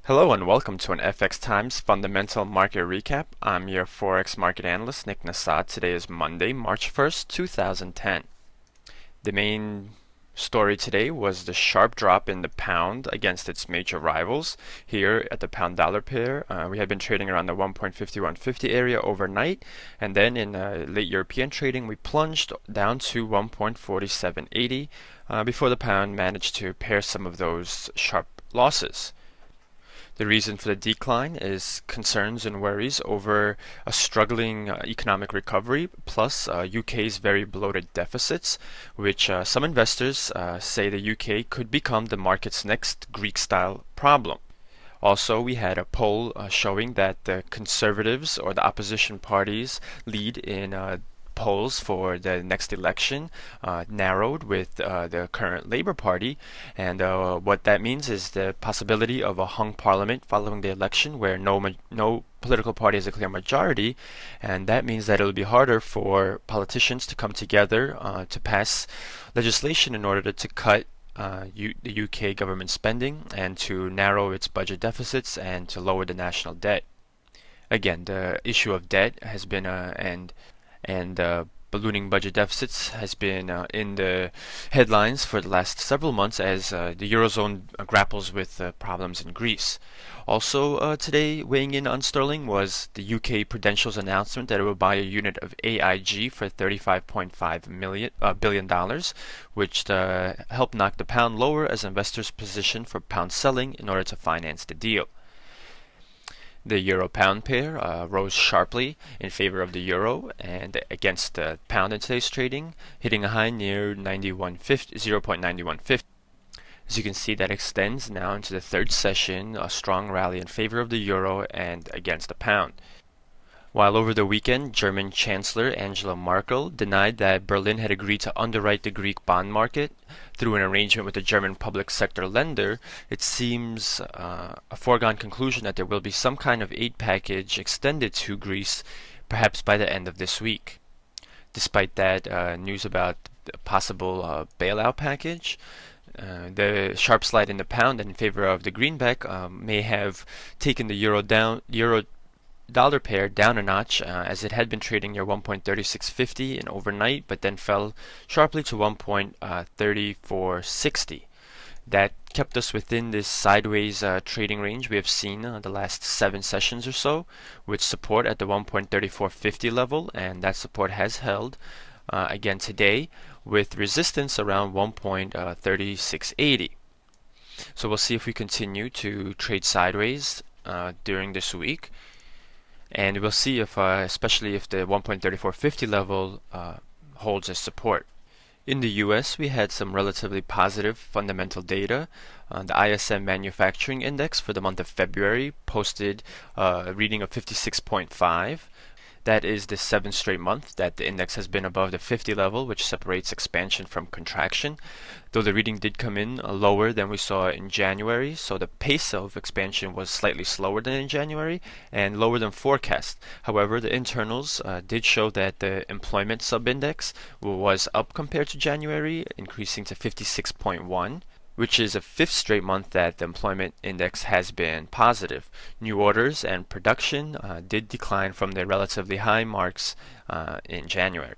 Hello and welcome to an FXTimes Fundamental Market Recap. I'm your Forex Market Analyst, Nick Nassad. Today is Monday, March 1st, 2010. The main story today was the sharp drop in the pound against its major rivals. Here at the pound dollar pair, we had been trading around the 1.5150 area overnight, and then in late European trading we plunged down to 1.4780 before the pound managed to pair some of those sharp losses. The reason for the decline is concerns and worries over a struggling economic recovery, plus UK's very bloated deficits, which some investors say the UK could become the market's next Greek-style problem. Also, we had a poll showing that the Conservatives or the opposition parties lead in polls for the next election narrowed with the current Labour Party, and what that means is the possibility of a hung parliament following the election where no political party has a clear majority, and that means that it'll be harder for politicians to come together to pass legislation in order to cut the UK government spending and to narrow its budget deficits and to lower the national debt. Again, the issue of debt has been and ballooning budget deficits has been in the headlines for the last several months as the Eurozone grapples with problems in Greece. Also today, weighing in on sterling was the UK Prudential's announcement that it will buy a unit of AIG for $35.5 billion, which helped knock the pound lower as investors position for pound selling in order to finance the deal. The euro-pound pair rose sharply in favor of the euro and against the pound in today's trading, hitting a high near 0.9150. As you can see, that extends now into the third session, a strong rally in favor of the euro and against the pound. While over the weekend, German Chancellor Angela Merkel denied that Berlin had agreed to underwrite the Greek bond market through an arrangement with the German public sector lender, it seems a foregone conclusion that there will be some kind of aid package extended to Greece, perhaps by the end of this week. Despite that news about the possible bailout package, the sharp slide in the pound in favor of the greenback may have taken the euro dollar pair down a notch as it had been trading near 1.3650 in overnight, but then fell sharply to 1.3460. That kept us within this sideways trading range we have seen the last 7 sessions or so, with support at the 1.3450 level, and that support has held again today with resistance around 1.3680. So we'll see if we continue to trade sideways during this week. And we'll see if, especially if the 1.3450 level holds as support. In the US, we had some relatively positive fundamental data. The ISM Manufacturing Index for the month of February posted a reading of 56.5. That is the 7th straight month that the index has been above the 50 level, which separates expansion from contraction. Though the reading did come in lower than we saw in January, so the pace of expansion was slightly slower than in January and lower than forecast. However, the internals did show that the employment subindex was up compared to January, increasing to 56.1. which is a 5th straight month that the employment index has been positive. New orders and production did decline from their relatively high marks in January.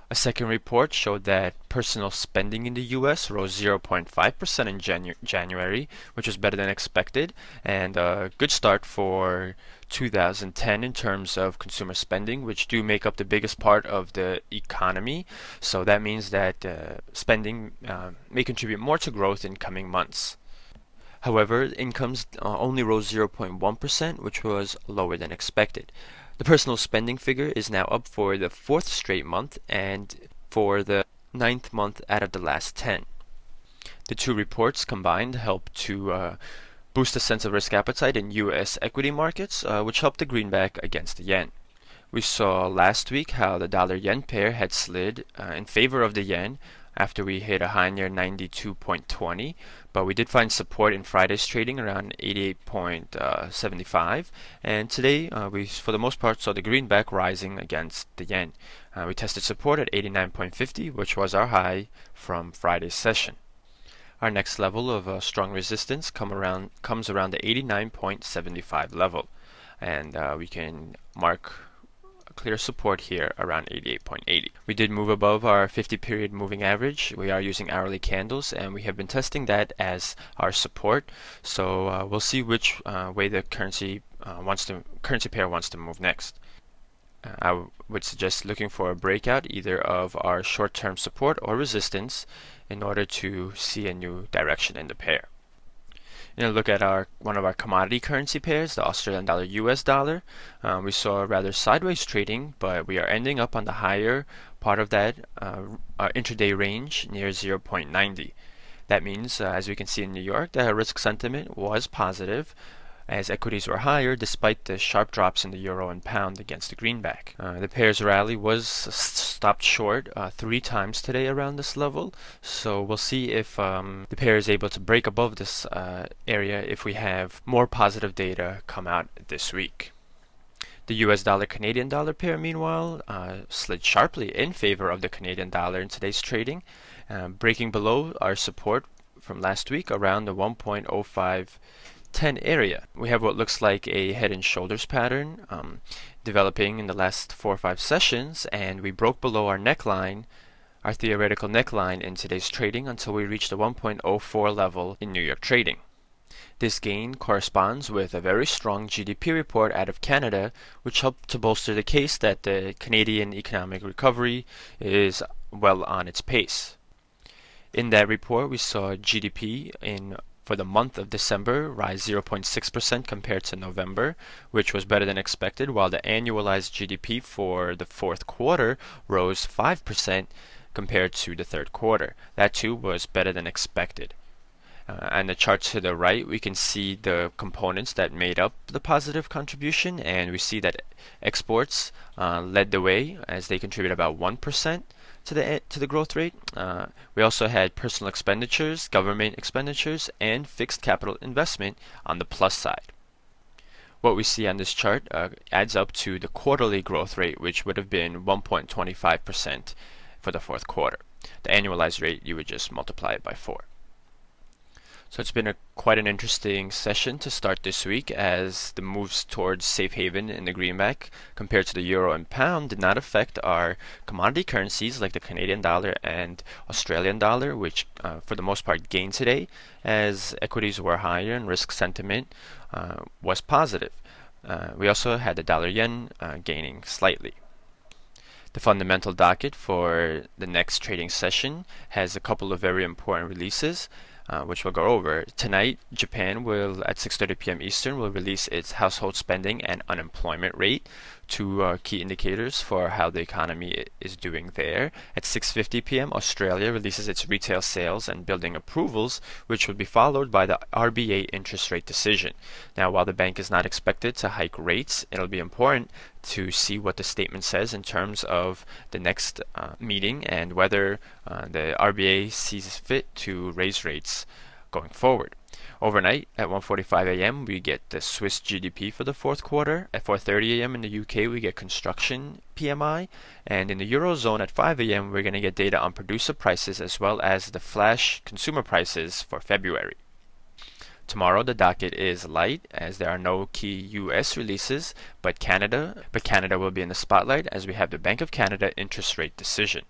A second report showed that personal spending in the US rose 0.5% in January, which was better than expected, and a good start for 2010 in terms of consumer spending, which do make up the biggest part of the economy. So that means that spending may contribute more to growth in coming months. However, incomes only rose 0.1%, which was lower than expected. The personal spending figure is now up for the 4th straight month and for the 9th month out of the last 10. The two reports combined help to boost a sense of risk appetite in U.S. equity markets, which helped the greenback against the yen. We saw last week how the dollar-yen pair had slid in favor of the yen after we hit a high near 92.20, but we did find support in Friday's trading around 88.75, and today we for the most part saw the greenback rising against the yen. We tested support at 89.50, which was our high from Friday's session. Our next level of strong resistance comes around the 89.75 level, and we can mark a clear support here around 88.80. We did move above our 50-period moving average. We are using hourly candles, and we have been testing that as our support. So we'll see which way the currency pair wants to move next. I would suggest looking for a breakout either of our short-term support or resistance in order to see a new direction in the pair. Look at one of our commodity currency pairs, the Australian dollar US dollar. We saw rather sideways trading, but we are ending up on the higher part of that intraday range near 0.90. That means, as we can see in New York, that risk sentiment was positive, as equities were higher despite the sharp drops in the euro and pound against the greenback. The pair's rally was stopped short 3 times today around this level, so we'll see if the pair is able to break above this area if we have more positive data come out this week. The US dollar Canadian dollar pair, meanwhile, slid sharply in favor of the Canadian dollar in today's trading, breaking below our support from last week around the 1.0510 area. We have what looks like a head and shoulders pattern developing in the last 4 or 5 sessions, and we broke below our neckline, our theoretical neckline in today's trading until we reached the 1.04 level in New York trading. This gain corresponds with a very strong GDP report out of Canada, which helped to bolster the case that the Canadian economic recovery is well on its pace. In that report, we saw GDP for the month of December rise 0.6% compared to November, which was better than expected, while the annualized GDP for the fourth quarter rose 5% compared to the third quarter. That too was better than expected. On the chart to the right, we can see the components that made up the positive contribution, and we see that exports led the way as they contribute about 1% to the growth rate. We also had personal expenditures, government expenditures, and fixed capital investment on the plus side. What we see on this chart adds up to the quarterly growth rate, which would have been 1.25% for the fourth quarter. The annualized rate, you would just multiply it by 4. So it's been quite an interesting session to start this week, as the moves towards safe haven in the greenback compared to the euro and pound did not affect our commodity currencies like the Canadian dollar and Australian dollar, which for the most part gained today as equities were higher and risk sentiment was positive. We also had the dollar yen gaining slightly. The fundamental docket for the next trading session has a couple of very important releases, which we'll go over. Tonight, Japan will, at 6:30 p.m. Eastern, will release its household spending and unemployment rate, 2 key indicators for how the economy is doing there. At 6:50 p.m., Australia releases its retail sales and building approvals, which will be followed by the RBA interest rate decision. Now, while the bank is not expected to hike rates, it'll be important to see what the statement says in terms of the next meeting and whether the RBA sees fit to raise rates going forward. Overnight at 1:45 a.m. we get the Swiss GDP for the fourth quarter. At 4:30 a.m. in the UK we get construction PMI, and in the Eurozone at 5 a.m. we're going to get data on producer prices as well as the flash consumer prices for February. Tomorrow the docket is light as there are no key US releases, but Canada will be in the spotlight as we have the Bank of Canada interest rate decision.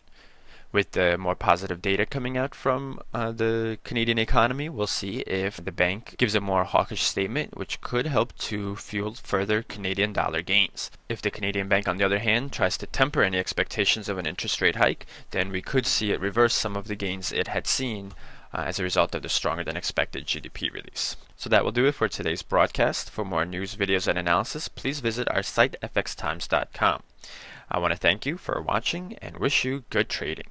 With the more positive data coming out from the Canadian economy, we'll see if the bank gives a more hawkish statement, which could help to fuel further Canadian dollar gains. If the Canadian bank, on the other hand, tries to temper any expectations of an interest rate hike, then we could see it reverse some of the gains it had seen as a result of the stronger than expected GDP release. So that will do it for today's broadcast. For more news, videos, and analysis, please visit our site FXTimes.com. I want to thank you for watching and wish you good trading.